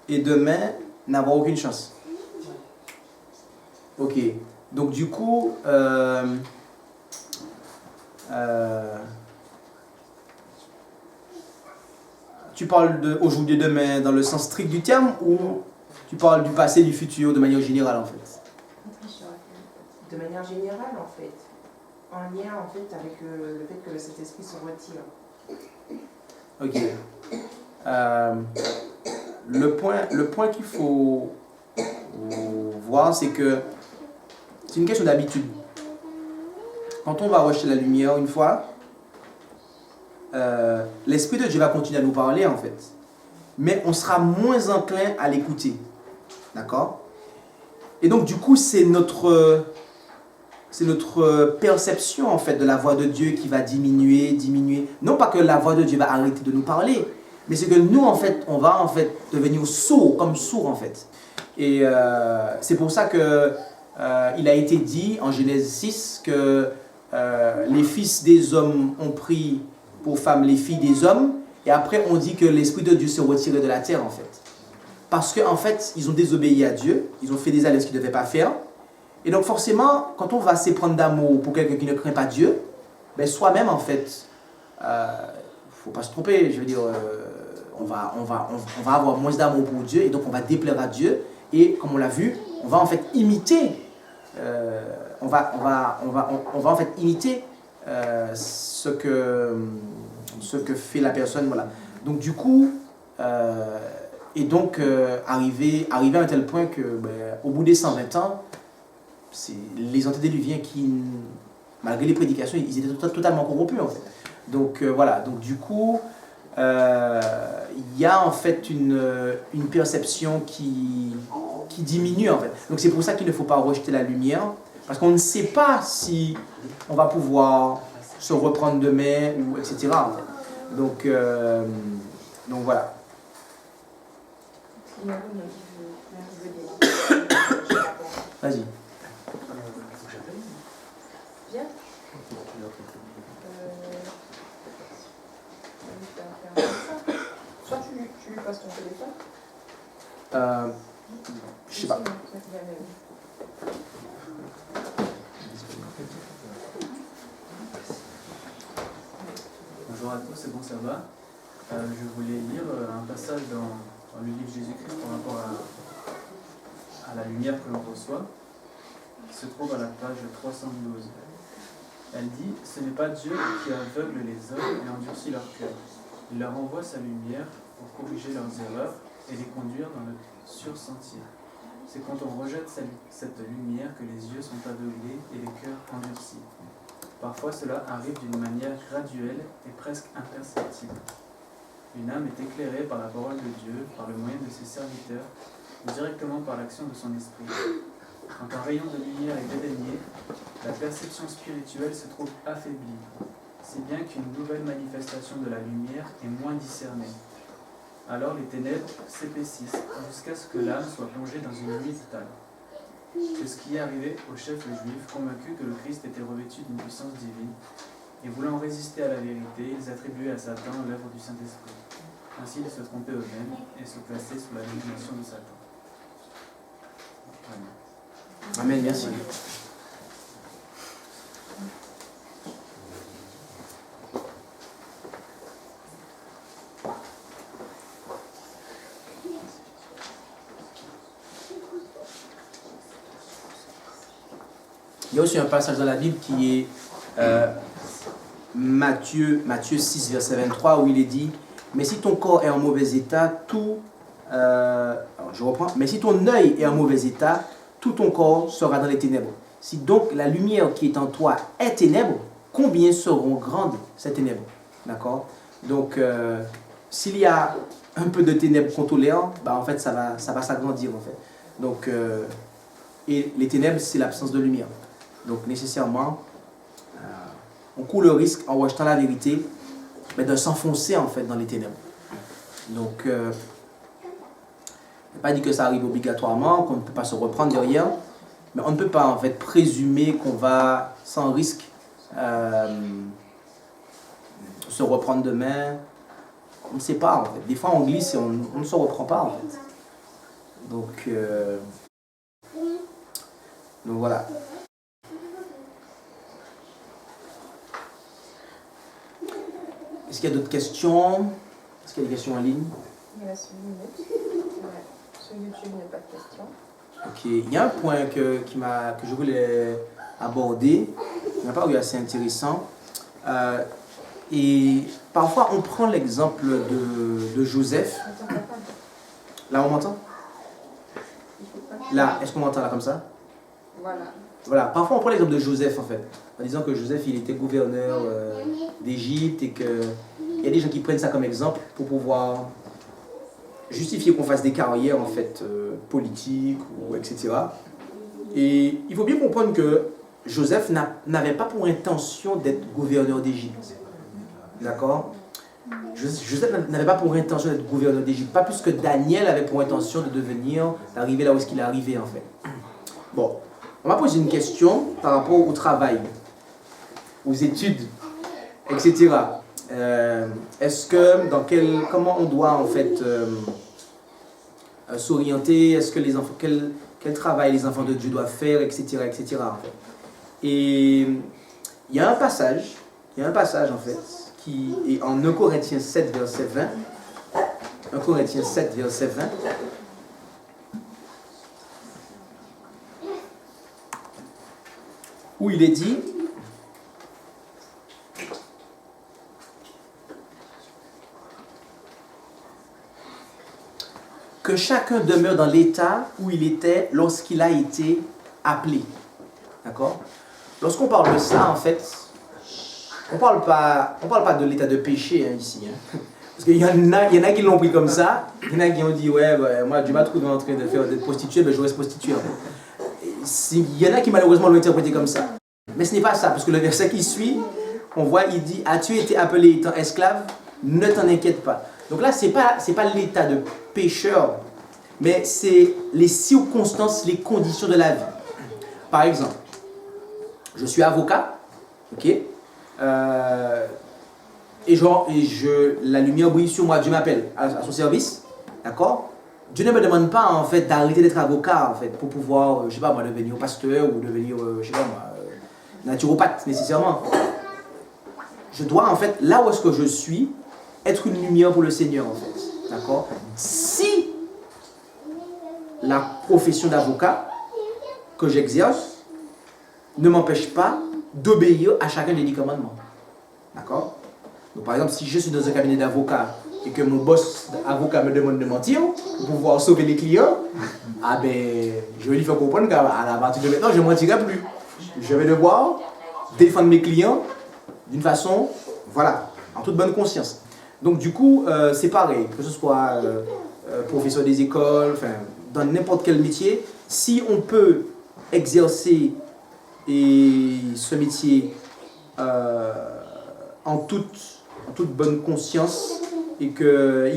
et demain, n'avoir aucune chance? Ok. Donc du coup, tu parles d'aujourd'hui et demain dans le sens strict du terme ou tu parles du passé, du futur de manière générale en fait? De manière générale en fait. En lien en fait avec le fait que le Saint-Esprit se retire. Ok. Le point qu'il faut voir, c'est que c'est une question d'habitude. Quand on va rejeter la lumière une fois, l'Esprit de Dieu va continuer à nous parler en fait. Mais on sera moins enclin à l'écouter. D'accord? Et donc du coup, c'est notre perception en fait de la voix de Dieu qui va diminuer. Non pas que la voix de Dieu va arrêter de nous parler, mais c'est que nous en fait, on va en fait devenir sourds en fait. Et c'est pour ça que il a été dit en Genèse 6 que les fils des hommes ont pris pour femmes les filles des hommes, et après on dit que l'Esprit de Dieu s'est retiré de la terre en fait. Parce qu'en fait, ils ont désobéi à Dieu, ils ont fait des alliances qu'ils ne devaient pas faire. Et donc forcément, quand on va s'éprendre d'amour pour quelqu'un qui ne craint pas Dieu, ben soi-même en fait, il ne faut pas se tromper, je veux dire, on va avoir moins d'amour pour Dieu, et donc on va déplaire à Dieu, et comme on l'a vu, on va en fait imiter, on va en fait imiter ce que fait la personne, voilà. Donc du coup, et donc arriver à un tel point que au bout des 120 ans, c'est les antédiluviens qui, malgré les prédications, ils étaient totalement corrompus en fait. Donc voilà, donc du coup, il y a en fait une perception qui diminue en fait. Donc c'est pour ça qu'il ne faut pas rejeter la lumière, parce qu'on ne sait pas si on va pouvoir se reprendre demain, ou etc. en fait. Donc voilà. Vas-y. Bien. Soit tu lui passes ton téléphone. Je sais pas. Bonjour à tous, c'est bon, ça va. Je voulais lire un passage dans le livre Jésus-Christ par rapport à la lumière que l'on reçoit, qui se trouve à la page 312. Elle dit « Ce n'est pas Dieu qui aveugle les hommes et endurcit leur cœur. Il leur envoie sa lumière pour corriger leurs erreurs et les conduire dans le sûr sentier. C'est quand on rejette cette lumière que les yeux sont aveuglés et les cœurs endurcis. Parfois cela arrive d'une manière graduelle et presque imperceptible. Une âme est éclairée par la parole de Dieu, par le moyen de ses serviteurs, ou directement par l'action de son esprit. Quand un rayon de lumière est dédaigné, la perception spirituelle se trouve affaiblie, si bien qu'une nouvelle manifestation de la lumière est moins discernée. Alors les ténèbres s'épaississent jusqu'à ce que l'âme soit plongée dans une nuit totale. C'est ce qui est arrivé aux chefs juifs, convaincus que le Christ était revêtu d'une puissance divine, et voulant résister à la vérité, ils attribuaient à Satan l'œuvre du Saint-Esprit. Ainsi ils se trompaient eux-mêmes et se plaçaient sous la domination de Satan. Amen. Amen, merci. Il y a aussi un passage dans la Bible qui est Matthieu 6, verset 23, où il est dit « Mais si ton corps est en mauvais état, je reprends. Mais si ton œil est en mauvais état, tout ton corps sera dans les ténèbres. Si donc la lumière qui est en toi est ténèbre, combien seront grandes ces ténèbres ?» D'accord? Donc, s'il y a un peu de ténèbres qu'on tolère, en fait, ça va s'agrandir, en fait. Donc, et les ténèbres, c'est l'absence de lumière. Donc, nécessairement, on court le risque, en rejetant la vérité, de s'enfoncer, en fait, dans les ténèbres. Donc, je n'ai pas dit que ça arrive obligatoirement, qu'on ne peut pas se reprendre derrière, mais on ne peut pas, en fait, présumer qu'on va, sans risque, se reprendre demain. On ne sait pas, en fait. Des fois, on glisse et on ne se reprend pas, en fait. Donc voilà. Est-ce qu'il y a d'autres questions? Est-ce qu'il y a des questions en ligne? Il reste 1 minute. Ouais. Sur YouTube, il n'y a pas de questions. Ok. Il y a un point que je voulais aborder, qui m'a paru assez intéressant. Et parfois, on prend l'exemple de Joseph. Là, on m'entend? Là, est-ce qu'on m'entend là comme ça? Voilà. Voilà, parfois on prend l'exemple de Joseph en fait, en disant que Joseph il était gouverneur d'Égypte et qu'il y a des gens qui prennent ça comme exemple pour pouvoir justifier qu'on fasse des carrières en fait politiques ou etc. Et il faut bien comprendre que Joseph n'avait pas pour intention d'être gouverneur d'Égypte. D'accord? Joseph n'avait pas pour intention d'être gouverneur d'Égypte, pas plus que Daniel avait pour intention d'arriver là où est-ce qu'il est arrivé en fait. Bon. On m'a posé une question par rapport au travail. aux études, etc. Est-ce que, comment on doit en fait s'orienter? Est-ce que les enfants, quel travail les enfants de Dieu doivent faire, etc., etc. En fait. Et il y a un passage en fait, qui est en 1 Corinthiens 7, verset 20. 1 Corinthiens 7, verset 20. Où il est dit que chacun demeure dans l'état où il était lorsqu'il a été appelé. D'accord? Lorsqu'on parle de ça, en fait, on ne parle pas de l'état de péché hein, ici. Hein. Parce qu'il y en a qui l'ont pris comme ça. Il y en a qui ont dit, ouais, moi, Dieu m'a trouvé en train d'être prostituée, ben, je reste prostituée. Il y en a qui malheureusement l'ont interprété comme ça. Mais ce n'est pas ça, parce que le verset qui suit, on voit, il dit, as-tu été appelé étant esclave? Ne t'en inquiète pas. Donc là, ce n'est pas l'état de pécheur, mais c'est les circonstances, les conditions de la vie. Par exemple, je suis avocat, ok, la lumière brille sur moi, Dieu m'appelle à son service, d'accord? Dieu ne me demande pas en fait d'arrêter d'être avocat en fait pour pouvoir, je sais pas moi, devenir pasteur ou devenir, je sais pas moi, naturopathe nécessairement. Je dois en fait, là où est-ce que je suis, être une lumière pour le Seigneur en fait, d'accord? Si la profession d'avocat que j'exerce ne m'empêche pas d'obéir à chacun des 10 commandements, d'accord? Donc par exemple, si je suis dans un cabinet d'avocat et que mon boss avocat me demande de mentir pour pouvoir sauver les clients, ah ben, je vais lui faire comprendre qu'à la partir de maintenant, je ne mentirai plus. Je vais devoir défendre mes clients d'une façon, voilà, en toute bonne conscience. Donc du coup, c'est pareil, que ce soit professeur des écoles, enfin, dans n'importe quel métier, si on peut exercer ce métier en toute bonne conscience et que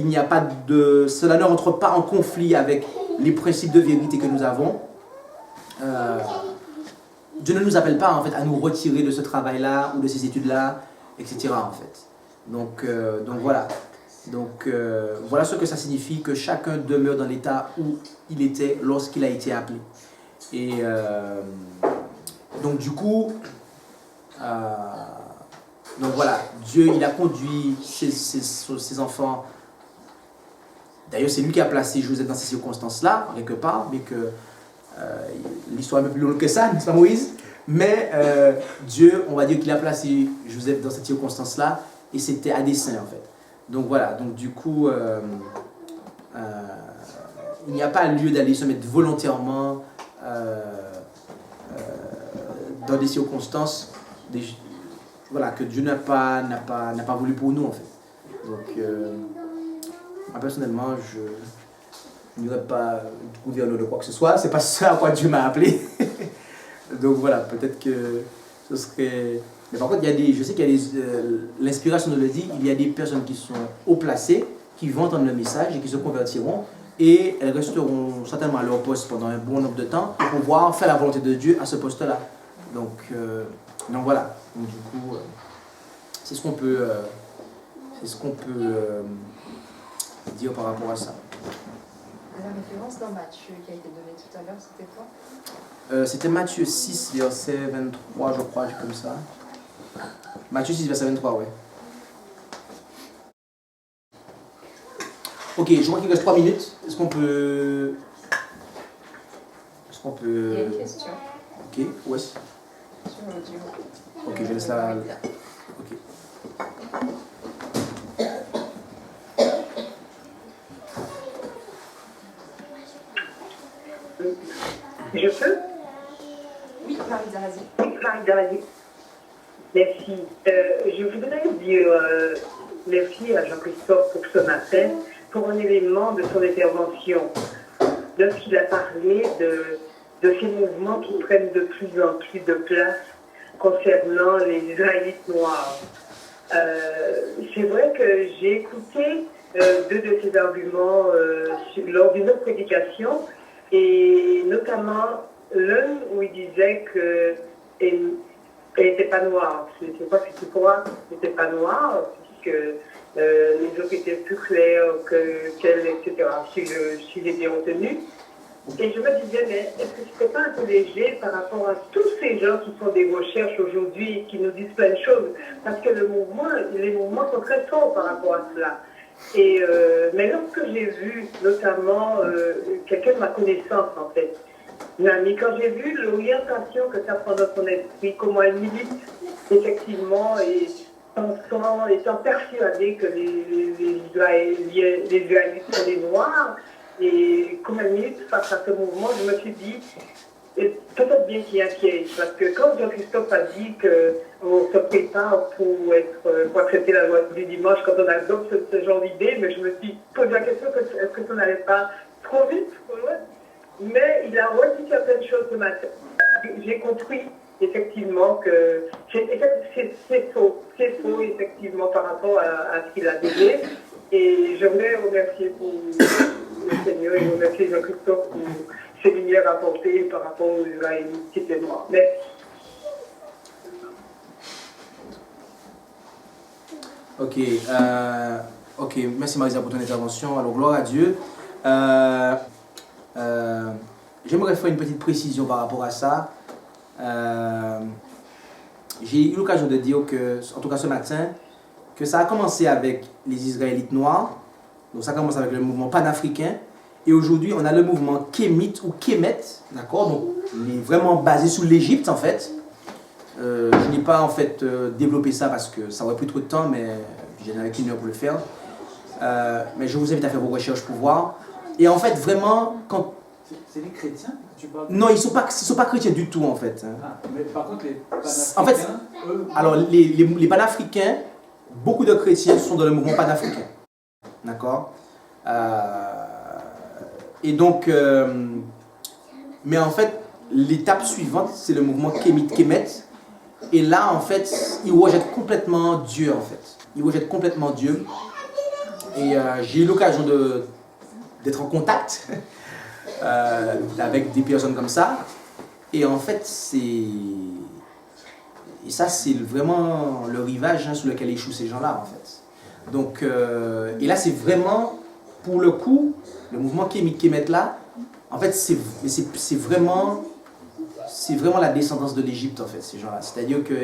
cela ne rentre pas en conflit avec les principes de vérité que nous avons, Dieu ne nous appelle pas en fait à nous retirer de ce travail-là ou de ces études-là, etc. en fait. Donc voilà. Donc voilà ce que ça signifie que chacun demeure dans l'état où il était lorsqu'il a été appelé. Et donc du coup, donc voilà, Dieu il a conduit ses enfants. D'ailleurs c'est lui qui a placé Joseph dans ces circonstances-là, quelque part, mais que l'histoire est un peu plus longue que ça, n'est-ce pas Moïse? Mais Dieu, on va dire qu'il a placé Joseph dans cette circonstance-là, et c'était à dessein en fait. Donc voilà, donc du coup, il n'y a pas lieu d'aller se mettre volontairement dans des circonstances voilà, que Dieu n'a pas voulu pour nous en fait. Donc, moi personnellement, je n'irai pas trouver un nom de quoi que ce soit, c'est pas ça à quoi Dieu m'a appelé. Donc voilà, peut-être que ce serait... Mais par contre, je sais qu'il y a l'inspiration nous le dit, il y a des personnes qui sont haut placées, qui vont entendre le message et qui se convertiront, et elles resteront certainement à leur poste pendant un bon nombre de temps pour pouvoir faire la volonté de Dieu à ce poste-là. Donc voilà. Donc du coup, c'est ce qu'on peut dire par rapport à ça. La référence dans Matthieu qui a été donnée tout à l'heure, c'était quoi? C'était Matthieu 6, verset 23, je crois, comme ça. Matthieu 6, verset 23, ouais. Ok, je crois qu'il reste 3 minutes. Est-ce qu'on peut... Il y a une question. Ok, ouais. Sur l'audio. Ok, je laisse la... Ok. Je peux? Oui, Marie Darazi. Marie Darazi. Merci. Je voudrais dire merci à Jean-Christophe pour ce matin, pour un élément de son intervention. Lorsqu'il a parlé de ces mouvements qui prennent de plus en plus de place concernant les Israélites noirs. C'est vrai que j'ai écouté 2 de ces arguments lors d'une autre prédication, et notamment l'un où il disait que Elle n'était pas noire. Je ne sais pas si tu crois, elle n'était pas noire, puisque les autres étaient plus clairs qu'elle, etc. Si j'ai bien retenu. Et je me disais, mais est-ce que ce n'est pas un peu léger par rapport à tous ces gens qui font des recherches aujourd'hui et qui nous disent plein de choses? Parce que les mouvements sont très forts par rapport à cela. Et, mais lorsque j'ai vu notamment quelqu'un de ma connaissance, en fait, une amie, quand j'ai vu l'orientation que ça prend dans son esprit, comment elle milite, effectivement, et étant persuadée que les Israélites sont des Noirs, et comme elle milite face à ce mouvement, je me suis dit, peut-être bien qu'il y a un piège, parce que quand Jean-Christophe a dit qu'on se prépare pour accepter la loi du dimanche, quand on adopte ce genre d'idée, mais je me suis posé la question, est-ce que ça n'allait pas trop vite? Mais il a redit certaines choses ce matin. J'ai compris effectivement que c'est faux, effectivement par rapport à ce qu'il a donné. Et je voudrais remercier pour le Seigneur et remercier Jean-Christophe pour ses lumières apportées par rapport aux Israélites qui étaient noirs. Merci. Ok, merci Marisa pour ton intervention. Alors, gloire à Dieu. J'aimerais faire une petite précision par rapport à ça. J'ai eu l'occasion de dire que, en tout cas ce matin, que ça a commencé avec les Israélites noirs, donc ça commence avec le mouvement panafricain, et aujourd'hui on a le mouvement kémite ou kémet, d'accord, donc il est vraiment basé sur l'Égypte en fait. Je n'ai pas en fait développé ça parce que ça aurait pris trop de temps, mais j'en avais qu'une heure pour le faire. Mais je vous invite à faire vos recherches pour voir. Et en fait vraiment, quand... C'est les chrétiens que tu parles? Non, ils sont pas chrétiens du tout en fait. Ah, mais par contre les panafricains, en fait, eux... Alors les panafricains, beaucoup de chrétiens sont dans le mouvement panafricain. D'accord. Et donc, mais en fait, l'étape suivante, c'est le mouvement Kémet. Et là, en fait, ils rejettent complètement Dieu, en fait. Ils rejettent complètement Dieu. Et j'ai eu l'occasion d'être en contact avec des personnes comme ça. Et en fait, ça, c'est vraiment le rivage sur lequel échouent ces gens-là, en fait. Donc, et là, c'est vraiment, pour le coup, le mouvement Kémet là, en fait, c'est vraiment la descendance de l'Égypte, en fait, ces gens-là. C'est-à-dire que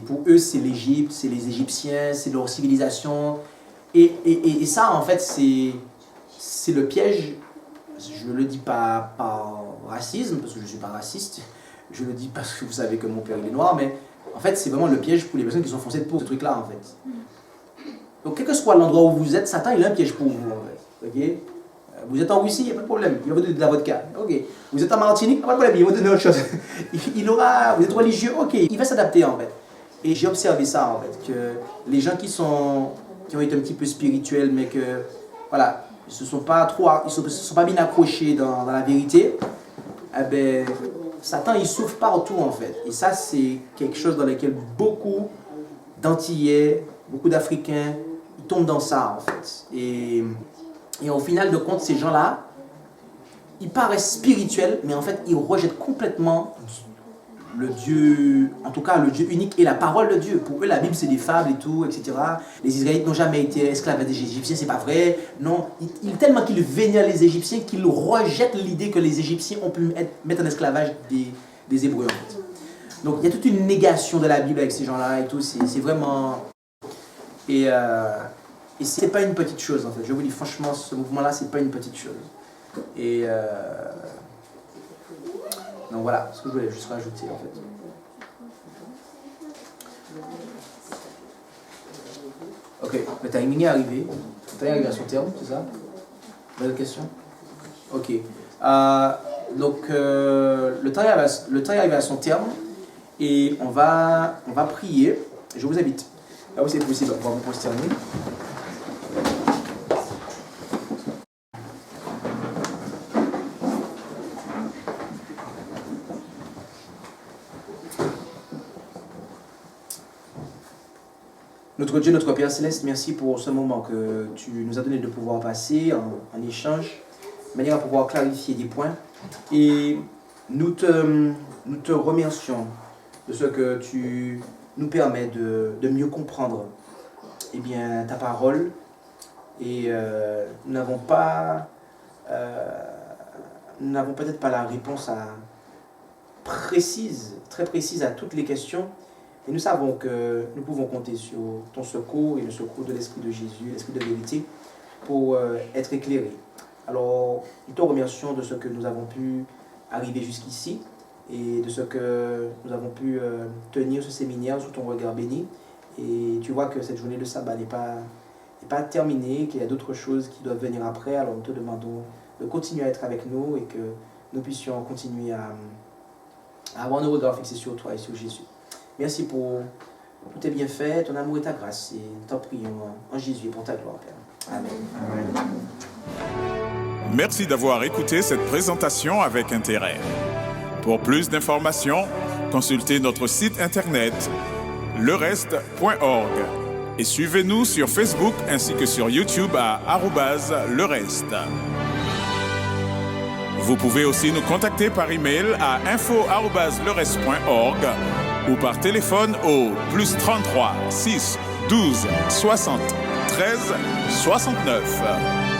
pour eux, c'est l'Égypte, c'est les Égyptiens, c'est leur civilisation. Et ça, en fait, c'est le piège. Je ne le dis pas par racisme, parce que je ne suis pas raciste. Je le dis parce que vous savez que mon père il est noir, mais en fait, c'est vraiment le piège pour les personnes qui sont foncées pour ce truc-là, en fait. Donc, quel que soit l'endroit où vous êtes, Satan, il a un piège pour vous, en fait. Ok? Vous êtes en Russie, il n'y a pas de problème. Il va vous donner de la vodka. Ok. Vous êtes en Martinique, pas de problème. Il va vous donner autre chose. Vous êtes religieux, ok. Il va s'adapter, en fait. Et j'ai observé ça, en fait, que les gens qui ont été un petit peu spirituels, mais que, voilà, ils ne se sont pas bien accrochés dans la vérité, eh ben, Satan, il souffre partout, en fait. Et ça, c'est quelque chose dans lequel beaucoup d'Antillais, beaucoup d'Africains, ils tombent dans ça, en fait. Et au final de compte, ces gens-là, ils paraissent spirituels, mais en fait, ils rejettent complètement le Dieu, en tout cas le Dieu unique et la parole de Dieu. Pour eux, la Bible, c'est des fables et tout, etc. Les Israélites n'ont jamais été esclaves des Égyptiens, c'est pas vrai. Non, tellement qu'ils vénèrent les Égyptiens qu'ils rejettent l'idée que les Égyptiens ont pu mettre en esclavage des Hébreux, en fait. Donc, il y a toute une négation de la Bible avec ces gens-là et tout. C'est vraiment... Et c'est pas une petite chose, en fait. Je vous dis franchement, ce mouvement-là, c'est pas une petite chose. Et donc voilà, ce que je voulais juste rajouter, en fait. Ok, le timing est arrivé. Le timing arrive à son terme, c'est ça? Belle question. Ok. Donc le temps est arrivé à son terme et on va prier. Je vous invite, là où c'est possible, à pouvoir vous prosterner. Notre Dieu, notre Père Céleste, merci pour ce moment que tu nous as donné de pouvoir passer en échange, de manière à pouvoir clarifier des points. Et nous te remercions de ce que tu nous permets de mieux comprendre eh bien, ta parole. Et nous n'avons peut-être pas la réponse très précise à toutes les questions. Et nous savons que nous pouvons compter sur ton secours et le secours de l'Esprit de Jésus, l'Esprit de vérité, pour être éclairés. Alors, nous te remercions de ce que nous avons pu arriver jusqu'ici et de ce que nous avons pu tenir ce séminaire sous ton regard béni. Et tu vois que cette journée de sabbat n'est pas terminée, qu'il y a d'autres choses qui doivent venir après. Alors, nous te demandons de continuer à être avec nous et que nous puissions continuer à avoir nos regards fixés sur toi et sur Jésus. Merci pour tous tes bienfaits, ton amour et ta grâce. Et nous t'en prions en Jésus et pour ta gloire, Père. Amen. Amen. Merci d'avoir écouté cette présentation avec intérêt. Pour plus d'informations, consultez notre site internet lereste.org et suivez-nous sur Facebook ainsi que sur YouTube à @lereste. Vous pouvez aussi nous contacter par email à info@lereste.org ou par téléphone au +33 6 12 60 13 69.